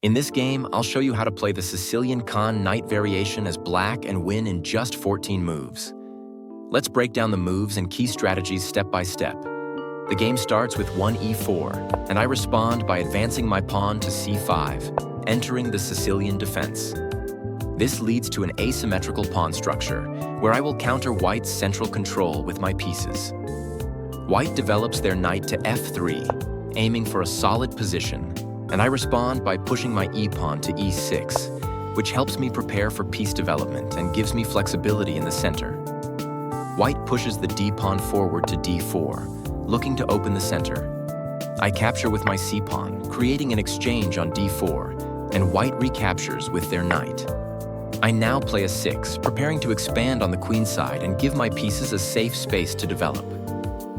In this game, I'll show you how to play the Sicilian Kan Knight Variation as black and win in just 14 moves. Let's break down the moves and key strategies step by step. The game starts with 1 e4, and I respond by advancing my pawn to c5, entering the Sicilian Defense. This leads to an asymmetrical pawn structure, where I will counter White's central control with my pieces. White develops their knight to f3, aiming for a solid position, and I respond by pushing my e-pawn to e6, which helps me prepare for piece development and gives me flexibility in the center. White pushes the d-pawn forward to d4, looking to open the center. I capture with my c-pawn, creating an exchange on d4, and White recaptures with their knight. I now play a 6, preparing to expand on the queen side and give my pieces a safe space to develop.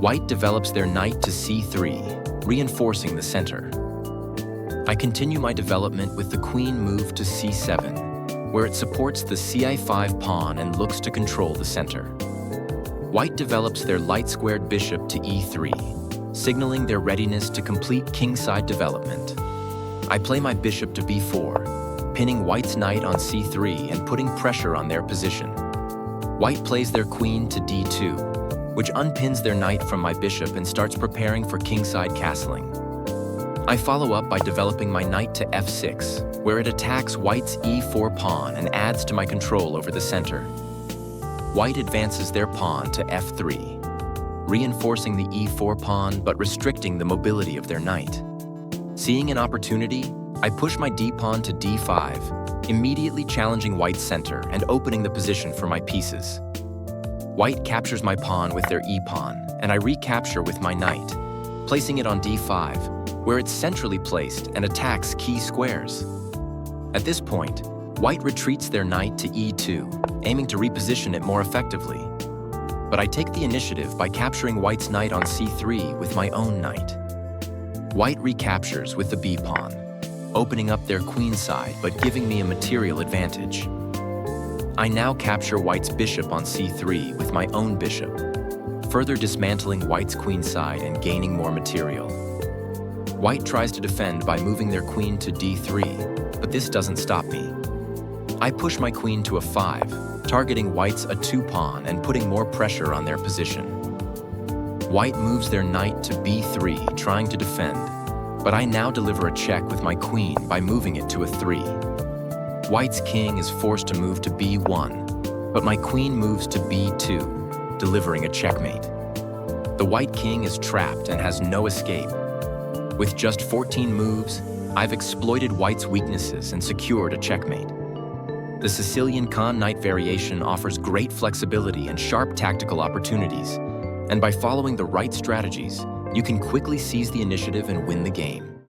White develops their knight to c3, reinforcing the center. I continue my development with the queen move to c7, where it supports the ci5 pawn and looks to control the center. White develops their light-squared bishop to e3, signaling their readiness to complete kingside development. I play my bishop to b4, pinning White's knight on c3 and putting pressure on their position. White plays their queen to d2, which unpins their knight from my bishop and starts preparing for kingside castling. I follow up by developing my knight to f6, where it attacks White's e4 pawn and adds to my control over the center. White advances their pawn to f3, reinforcing the e4 pawn but restricting the mobility of their knight. Seeing an opportunity, I push my d-pawn to d5, immediately challenging White's center and opening the position for my pieces. White captures my pawn with their e-pawn, and I recapture with my knight, placing it on d5, where it's centrally placed and attacks key squares. At this point, White retreats their knight to e2, aiming to reposition it more effectively. But I take the initiative by capturing White's knight on c3 with my own knight. White recaptures with the b-pawn, opening up their queen side but giving me a material advantage. I now capture White's bishop on c3 with my own bishop, further dismantling White's queen side and gaining more material. White tries to defend by moving their queen to d3, but this doesn't stop me. I push my queen to a5, targeting White's a2 pawn and putting more pressure on their position. White moves their knight to b3, trying to defend, but I now deliver a check with my queen by moving it to a 3. White's king is forced to move to b1, but my queen moves to b2, delivering a checkmate. The White king is trapped and has no escape. With just 14 moves, I've exploited White's weaknesses and secured a checkmate. The Sicilian Kan Knight Variation offers great flexibility and sharp tactical opportunities, and by following the right strategies, you can quickly seize the initiative and win the game.